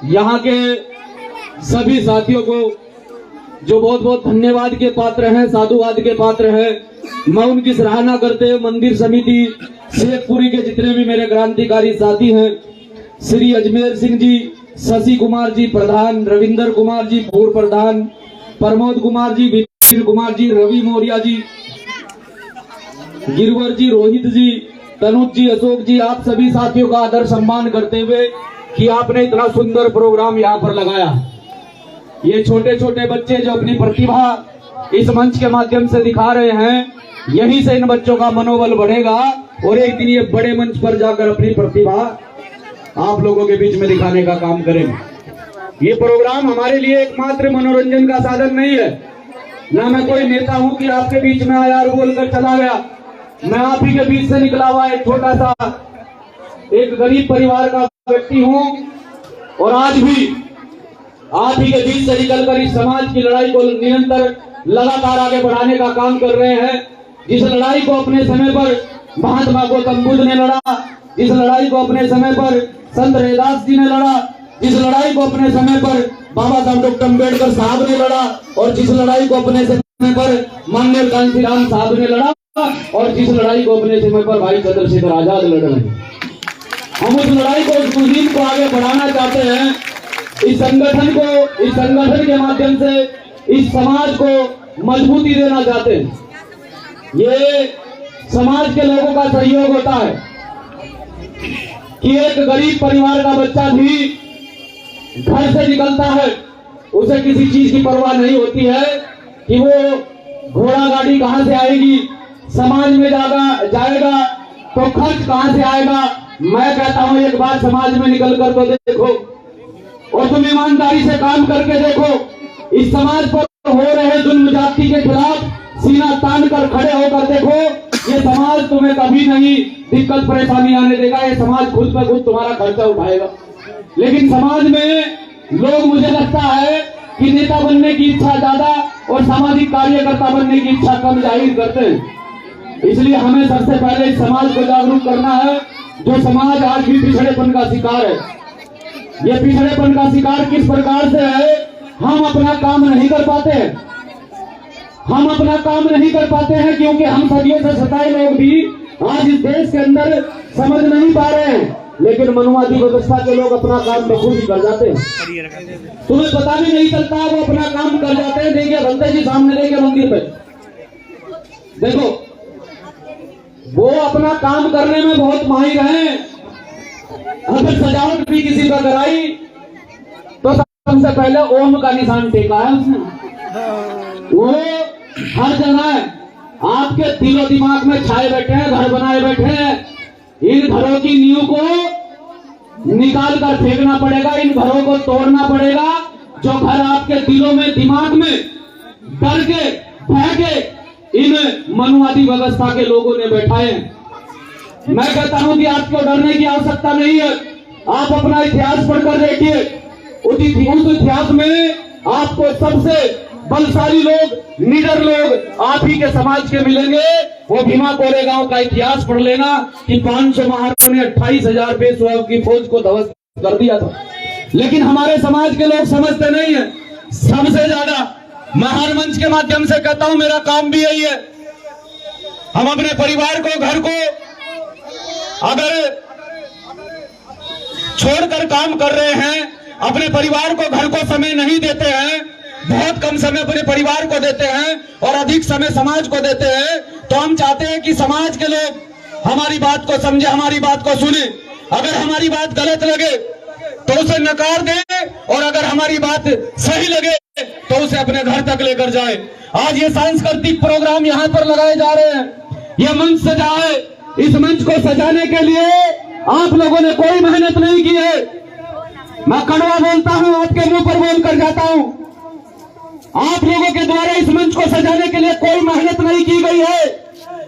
यहाँ के सभी साथियों को जो बहुत बहुत धन्यवाद के पात्र हैं, साधुवाद के पात्र हैं। मैं उनकी सराहना करते हुए मंदिर समिति शेखपुरी के जितने भी मेरे क्रांतिकारी साथी हैं, श्री अजमेर सिंह जी, शशि कुमार जी प्रधान, रविंदर कुमार जी पूर्व प्रधान, प्रमोद कुमार जी, विपिन कुमार जी, रवि मौर्य जी, गिरवर जी, रोहित जी, तनुज जी, अशोक जी, आप सभी साथियों का आदर सम्मान करते हुए कि आपने इतना सुंदर प्रोग्राम यहाँ पर लगाया। ये छोटे छोटे बच्चे जो अपनी प्रतिभा इस मंच के माध्यम से दिखा रहे हैं, यहीं से इन बच्चों का मनोबल बढ़ेगा और एक दिन ये बड़े मंच पर जाकर अपनी प्रतिभा आप लोगों के बीच में दिखाने का काम करेंगे। ये प्रोग्राम हमारे लिए एकमात्र मनोरंजन का साधन नहीं है। ना मैं कोई नेता हूं कि आपके बीच में आया और बोलकर चला गया। मैं आप ही के बीच से निकला हुआ एक छोटा सा एक गरीब परिवार का व्यक्ति हूं और आज भी आप ही के बीच से निकलकर इस समाज की लड़ाई को निरंतर लगातार आगे बढ़ाने का काम कर रहे हैं। जिस लड़ाई को अपने समय पर महात्मा गौतम बुद्ध ने लड़ा, जिस लड़ाई को अपने समय पर संत रैदास जी ने लड़ा, जिस लड़ाई को अपने समय पर बाबा साहब डॉक्टर अम्बेडकर साहब ने लड़ा और जिस लड़ाई को अपने समय पर माननीय कांशीराम साहब ने लड़ा और जिस लड़ाई को अपने समय पर भाई चंद्रशेखर आजाद लड़ रहे हैं, हम उस लड़ाई को, उस मुहिम को आगे बढ़ाना चाहते हैं। इस संगठन के माध्यम से इस समाज को मजबूती देना चाहते हैं। ये समाज के लोगों का सहयोग होता है कि एक गरीब परिवार का बच्चा भी घर से निकलता है, उसे किसी चीज की परवाह नहीं होती है कि वो घोड़ा गाड़ी कहां से आएगी, समाज में जाएगा तो खर्च कहां से आएगा। मैं कहता हूं एक बार समाज में निकल कर तो देखो और तुम ईमानदारी से काम करके देखो। इस समाज पर हो रहे जुल्म जाति के खिलाफ सीना तान कर खड़े होकर देखो। ये समाज तुम्हें कभी नहीं दिक्कत परेशानी आने देगा। ये समाज खुद पर खुद तुम्हारा खर्चा उठाएगा। लेकिन समाज में लोग, मुझे लगता है कि नेता बनने की इच्छा ज्यादा और सामाजिक कार्यकर्ता बनने की इच्छा कम जाहिर करते हैं। इसलिए हमें सबसे पहले इस समाज को जागरूक करना है जो समाज आज भी पिछड़ेपन का शिकार है। ये पिछड़ेपन का शिकार किस प्रकार से है, हम अपना काम नहीं कर पाते हैं। हम अपना काम नहीं कर पाते हैं क्योंकि हम सदियों से सताए लोग भी आज इस देश के अंदर समझ नहीं पा रहे हैं। लेकिन मनुवादी व्यवस्था के लोग अपना काम बखूबी कर जाते हैं। तुम्हें पता भी नहीं चलता, वो अपना काम कर जाते हैं। देखिए बंदे जी सामने देखिए मंदिर पे देखो, वो अपना काम करने में बहुत माहिर हैं। अगर सजावट भी किसी का कराई तो सबसे पहले ओम का निशान टेका है उसने। वो हर जगह आपके दिलो दिमाग में छाए बैठे हैं, घर बनाए बैठे हैं। इन घरों की नींव को निकाल कर फेंकना पड़ेगा, इन घरों को तोड़ना पड़ेगा। जो घर आपके दिलों में, दिमाग में डर के बह के इन मनुवादी व्यवस्था के लोगों ने बैठाए। मैं कहता हूं कि आपको डरने की आवश्यकता नहीं है। आप अपना इतिहास पढ़कर देखिए, उस इतिहास में आपको सबसे बलशाली लोग, निडर लोग आप ही के समाज के मिलेंगे। वो भीमा कोरेगांव का इतिहास पढ़ लेना कि 500 महाराणों ने 28,000 पेशवाओं की फौज को ध्वस्त कर दिया था। लेकिन हमारे समाज के लोग समझते नहीं है। सबसे ज्यादा मैं हर मंच के माध्यम से कहता हूं, मेरा काम भी यही है। हम अपने परिवार को, घर को अगर छोड़कर काम कर रहे हैं, अपने परिवार को, घर को समय नहीं देते हैं, बहुत कम समय अपने परिवार को देते हैं और अधिक समय समाज को देते हैं, तो हम चाहते हैं कि समाज के लोग हमारी बात को समझे, हमारी बात को सुने। अगर हमारी बात गलत लगे तो उसे नकार दें और अगर हमारी बात सही लगे तो उसे अपने घर तक लेकर जाए। आज ये सांस्कृतिक प्रोग्राम यहाँ पर लगाए जा रहे हैं, ये मंच सजा है। इस मंच को सजाने के लिए आप लोगों ने कोई मेहनत नहीं की है। मैं कड़वा बोलता हूं, आपके मुंह पर बोल कर जाता हूं। आप लोगों के द्वारा इस मंच को सजाने के लिए कोई मेहनत नहीं की गई है।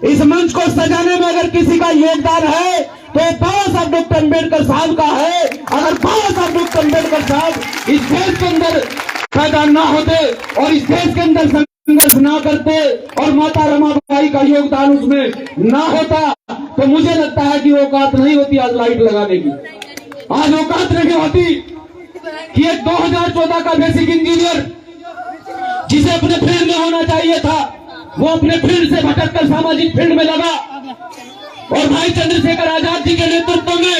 इस मंच को सजाने में अगर किसी का योगदान है तो बाबा साहब डॉक्टर अम्बेडकर साहब का है। अगर बाबा साहब डॉक्टर अम्बेडकर साहब इस देश के अंदर पैदा ना होते और इस देश के अंदर संघर्ष ना करते और माता रमाबाई का योगदान उसमें ना होता तो मुझे लगता है कि औकात नहीं होती आज लाइट लगाने की, आज औकात नहीं होती। कि एक 2014 का बेसिक इंजीनियर जिसे अपने फील्ड में होना चाहिए था, वो अपने फील्ड से भटककर सामाजिक फील्ड में लगा। और भाई चंद्रशेखर आजाद जी के नेतृत्व में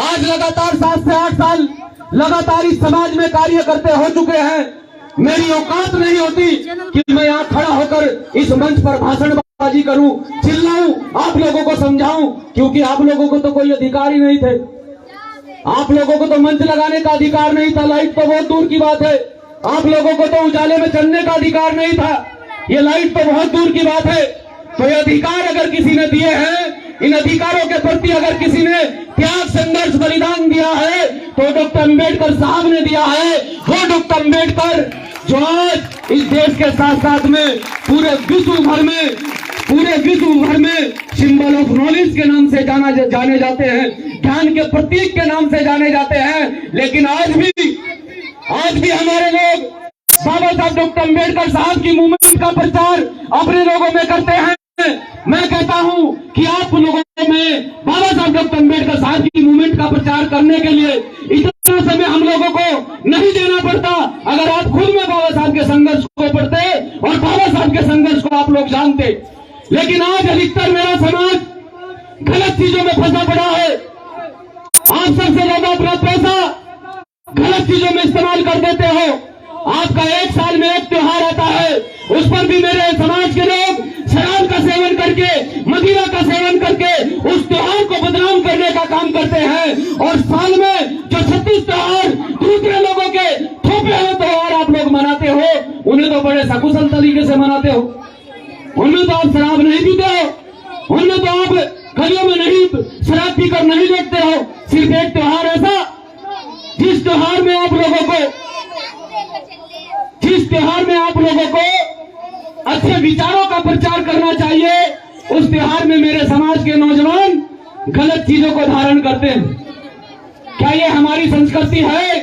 आज लगातार 7 से 8 साल लगातार इस समाज में कार्य करते हो चुके हैं। मेरी औकात नहीं होती कि मैं यहाँ खड़ा होकर इस मंच पर भाषणबाजी करूं, चिल्लाऊं, आप लोगों को समझाऊं, क्योंकि आप लोगों को तो कोई अधिकार ही नहीं थे। आप लोगों को तो मंच लगाने का अधिकार नहीं था, लाइट तो बहुत दूर की बात है। आप लोगों को तो उजाले में चलने का अधिकार नहीं था, ये लाइट तो बहुत दूर की बात है। तो ये अधिकार अगर किसी ने दिए हैं, इन अधिकारों के प्रति अगर किसी ने त्याग, संघर्ष, बलिदान दिया है तो डॉक्टर अम्बेडकर साहब ने दिया है। वो डॉक्टर अम्बेडकर जो आज इस देश के साथ साथ में पूरे विश्व भर में सिंबल ऑफ नॉलेज के नाम से जाने जाते हैं, ज्ञान के प्रतीक के नाम से जाने जाते हैं। लेकिन आज भी हमारे लोग बाबा साहब डॉक्टर अम्बेडकर साहब की मूवमेंट का प्रचार अपने लोगों में करते हैं। मैं कहता हूं कि आप लोगों में बाबा साहब डॉक्टर अम्बेडकर साहब की मूवमेंट का प्रचार करने के लिए इतना समय हम लोगों को नहीं देना पड़ता अगर आप खुद में बाबा साहब के संघर्ष को पढ़ते और बाबा साहब के संघर्ष को आप लोग जानते। लेकिन आज अधिकतर मेरा समाज गलत चीजों में फंसा पड़ा है। आप सबसे ज्यादा अपना पैसा गलत चीजों में इस्तेमाल कर देते हो। आपका एक साल में एक त्योहार आता है, उस पर भी मेरे समाज के लोग शराब का सेवन करके, मदिरा का सेवन करके उस त्योहार को बदनाम करने का काम करते हैं। और साल में जो 36 त्योहार दूसरे लोगों के थोपे हुए त्योहार आप लोग मनाते हो, उन्हें तो बड़े सकुशल तरीके से मनाते हो। उनमें तो आप शराब नहीं पीते हो, उनमें तो आप गलियों में नहीं शराब पीकर नहीं लेटते हो। सिर्फ एक त्योहार ऐसा जिस त्योहार में आप लोगों को अच्छे विचारों का प्रचार करना चाहिए, उस त्योहार में मेरे समाज के नौजवान गलत चीजों को धारण करते हैं। क्या ये हमारी संस्कृति है?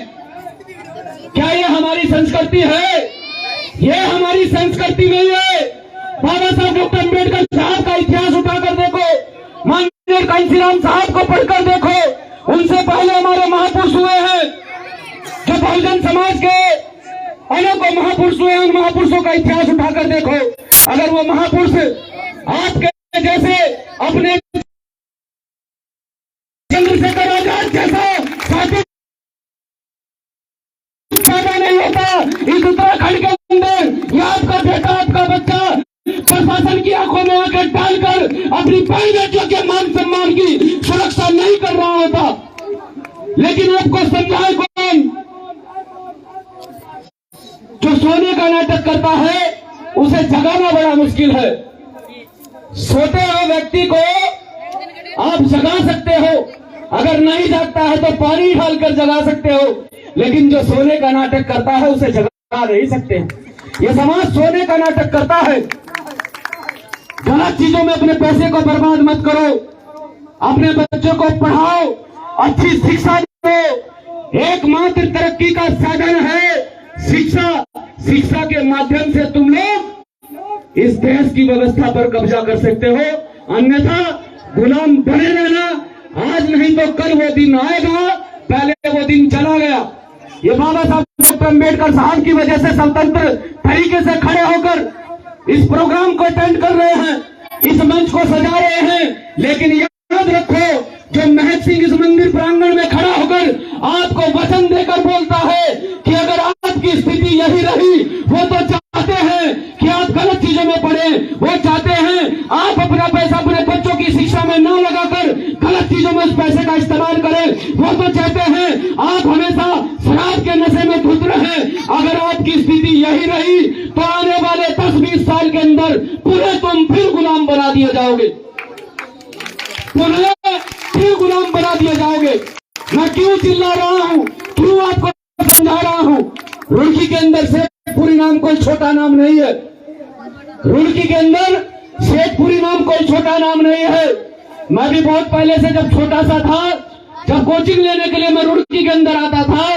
क्या ये हमारी संस्कृति है? ये हमारी संस्कृति नहीं है। बाबा साहब डॉक्टर अम्बेडकर साहब का इतिहास उठाकर देखो, माननीय कांशीराम साहब को पढ़कर देखो। उनसे पहले हमारे महापुरुष हुए हैं जो बहुजन समाज के अनेकों महापुरुष हुए, उन महापुरुषों का इतिहास उठाकर देखो। अगर वो महापुरुष आपके जैसे अपने चंद्रशेखर आजाद जैसा साथी पैदा नहीं होता इस उत्तराखंड के अंदर, या आपका बेटा, आपका बच्चा प्रशासन की आंखों में आकर डालकर अपनी बहन बेटियों के मान सम्मान की सुरक्षा नहीं कर रहा होता। लेकिन आपको समझाए कौन? जो सोने का नाटक करता है उसे जगाना बड़ा मुश्किल है। सोते हुए व्यक्ति को आप जगा सकते हो, अगर नहीं जागता है तो पानी डालकर जगा सकते हो, लेकिन जो सोने का नाटक करता है उसे जगा नहीं सकते। ये समाज सोने का नाटक करता है। गलत चीजों में अपने पैसे को बर्बाद मत करो, अपने बच्चों को पढ़ाओ, अच्छी शिक्षा दो। एकमात्र तरक्की का साधन है शिक्षा। शिक्षा के माध्यम से तुम लोग इस देश की व्यवस्था पर कब्जा कर सकते हो, अन्यथा गुलाम बने रहना। आज नहीं तो कल वो दिन आएगा, पहले वो दिन चला गया। ये बाबा साहब डॉक्टर अम्बेडकर साहब की वजह से स्वतंत्र तरीके से खड़े होकर इस प्रोग्राम को अटेंड कर रहे हैं, इस मंच को सजा रहे हैं। लेकिन याद रखो, जो महत सिंह इस मंदिर प्रांगण में खड़ा होकर आपको वचन देकर बोलता है कि अगर आपकी स्थिति यही रही, वो तो चाहते हैं कि आप गलत चीजों में पड़े, वो चाहते हैं आप अपना पैसा अपने बच्चों की शिक्षा में न लगाकर गलत चीजों में उस पैसे का इस्तेमाल करें। वो तो चाहते हैं आप हमेशा शराब के नशे में धुत रहे। अगर आपकी स्थिति यही रही तो आने वाले 10-20 साल के अंदर पूरे तुम फिर गुलाम बना दिए जाओगे, फिर गुलाम बना दिए जाओगे। मैं क्यों चिल्ला रहा हूँ, क्यों आपको समझा रहा हूँ? रुड़की के अंदर शेखपुरी नाम कोई छोटा नाम नहीं है। रुड़की के अंदर शेखपुरी नाम कोई छोटा नाम नहीं है। मैं भी बहुत पहले से जब छोटा सा था, जब कोचिंग लेने के लिए मैं रुड़की के अंदर आता था,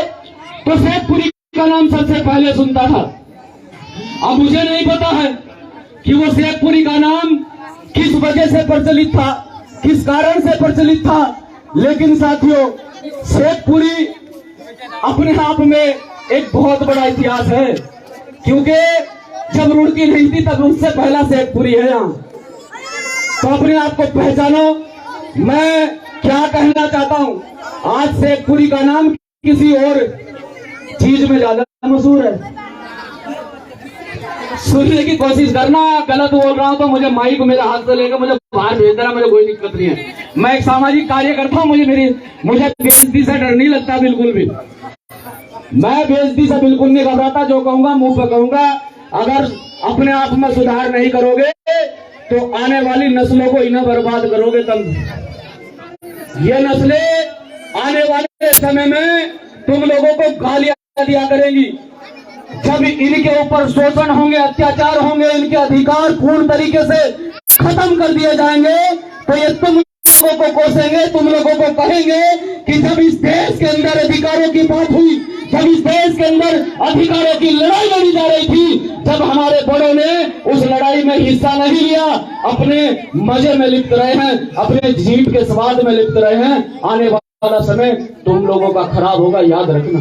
तो शेखपुरी का नाम सबसे पहले सुनता था। अब मुझे नहीं पता है कि वो शेखपुरी का नाम किस वजह से प्रचलित था, किस कारण से प्रचलित था। लेकिन साथियों, शेखपुरी अपने आप में एक बहुत बड़ा इतिहास है, क्योंकि जब रुड़की नहीं थी तब उससे पहला शेखपुरी है यहाँ। तो अपने आप को पहचानो। मैं क्या कहना चाहता हूँ, आज शेखपुरी का नाम किसी और चीज में ज्यादा मशहूर है। सुनने की कोशिश करना, गलत बोल रहा हूं तो मुझे माइक मेरे हाथ से लेकर मुझे बाहर भेज देना, मुझे कोई दिक्कत नहीं है। मैं एक सामाजिक कार्यकर्ता हूं, मुझे बेइज्जती से डर नहीं लगता बिल्कुल भी। मैं बेइज्जती से बिल्कुल नहीं घबराता, जो कहूंगा मुंह पे कहूंगा। अगर अपने आप में सुधार नहीं करोगे तो आने वाली नस्लों को इन्हें बर्बाद करोगे। तब ये नस्लें आने वाले समय में तुम लोगों को गालियां दिया करेंगी। जब इनके ऊपर शोषण होंगे, अत्याचार होंगे, इनके अधिकार पूर्ण तरीके से खत्म कर दिए जाएंगे, तो ये तुम लोगों को कोसेंगे, तुम लोगों को कहेंगे कि जब इस देश के अंदर अधिकारों की बात हुई, जब इस देश के अंदर अधिकारों की लड़ाई लड़ी जा रही थी, जब हमारे बड़ों ने उस लड़ाई में हिस्सा नहीं लिया, अपने मजे में लिप्त रहे हैं, अपने जीत के स्वाद में लिप्त रहे हैं, आने वाला समय तुम लोगों का खराब होगा, याद रखना।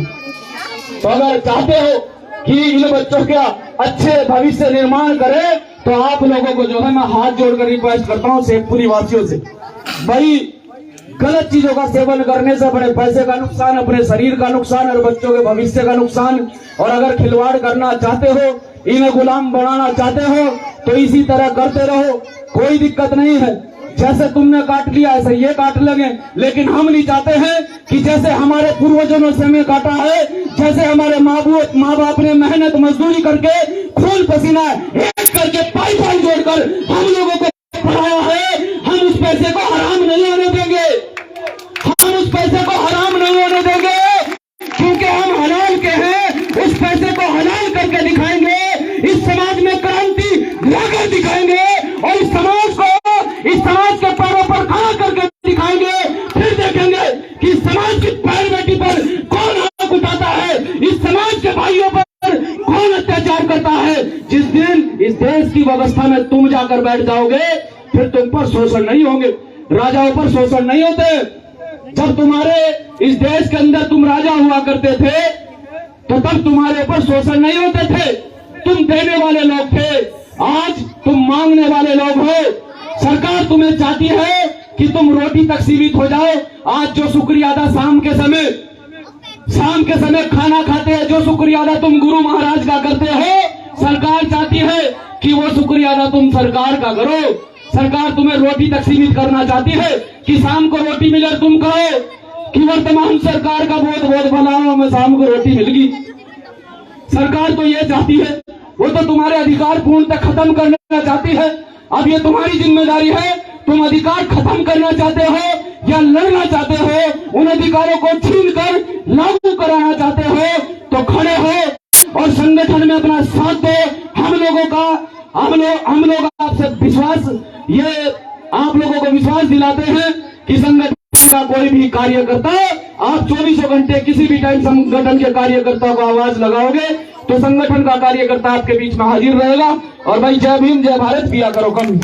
तो अगर चाहते हो कि इन बच्चों का अच्छे भविष्य निर्माण करे, तो आप लोगों को जो है मैं हाथ जोड़कर रिक्वेस्ट करता हूं शेखपुरी वासियों से, भाई गलत चीजों का सेवन करने से अपने पैसे का नुकसान, अपने शरीर का नुकसान और बच्चों के भविष्य का नुकसान। और अगर खिलवाड़ करना चाहते हो, इन्हें गुलाम बनाना चाहते हो, तो इसी तरह करते रहो, कोई दिक्कत नहीं है। जैसे तुमने काट लिया ऐसे ये काट लेंगे, लेकिन हम नहीं चाहते हैं कि जैसे हमारे पूर्वजों ने समय काटा है, जैसे हमारे माँ बाप ने मेहनत मजदूरी करके खून पसीना एक करके पाई जोड़कर हम लोगों को पढ़ाया है, हम उस पैसे को हराम नहीं होने देंगे। हम उस पैसे को हराम नहीं होने देंगे, क्योंकि हम हलाल के हैं। उस पैसे को हलाल करके दिखाएंगे, इस समाज में क्रांति लाकर दिखाएंगे और इस समाज के पैरों पर खड़ा करके दिखाएंगे। फिर देखेंगे कि समाज की पैर बेटी पर कौन आंख उठाता है, इस समाज के भाइयों पर कौन अत्याचार करता है। जिस दिन इस देश की व्यवस्था में तुम जाकर बैठ जाओगे, फिर तुम पर शोषण नहीं होंगे, राजाओं पर शोषण नहीं होते। जब तुम्हारे इस देश के अंदर तुम राजा हुआ करते थे, तो तब तुम्हारे ऊपर शोषण नहीं होते थे, तुम देने वाले लोग थे। आज तुम मांगने वाले लोग हो। सरकार तुम्हें चाहती है कि तुम रोटी तक सीमित हो जाओ। आज जो शुक्रिया अदा शाम के समय खाना खाते हैं, जो शुक्रिया अदा तुम गुरु महाराज का करते हो, सरकार चाहती है कि वो शुक्रिया अदा तुम सरकार का करो। सरकार तुम्हें रोटी तक सीमित करना चाहती है कि शाम को रोटी मिले तुम कहो कि वर्तमान सरकार का बहुत बहुत भला हो, हमें शाम को रोटी मिल गई। सरकार तो ये चाहती है, वो तो तुम्हारे अधिकार पूर्णतः खत्म करना चाहती है। अब ये तुम्हारी जिम्मेदारी है, तुम अधिकार खत्म करना चाहते हो या लड़ना चाहते हो, उन अधिकारों को छीन कर लागू कराना चाहते हो, तो खड़े हो और संगठन में अपना साथ दो। हम लोग आपसे विश्वास, ये आप लोगों को विश्वास दिलाते हैं कि संगठन का कोई भी कार्यकर्ता, आप 24 घंटे किसी भी टाइम संगठन के कार्यकर्ता को आवाज लगाओगे तो संगठन का कार्यकर्ता आपके बीच में हाजिर रहेगा। और भाई जय भीम जय भारत किया करो कम।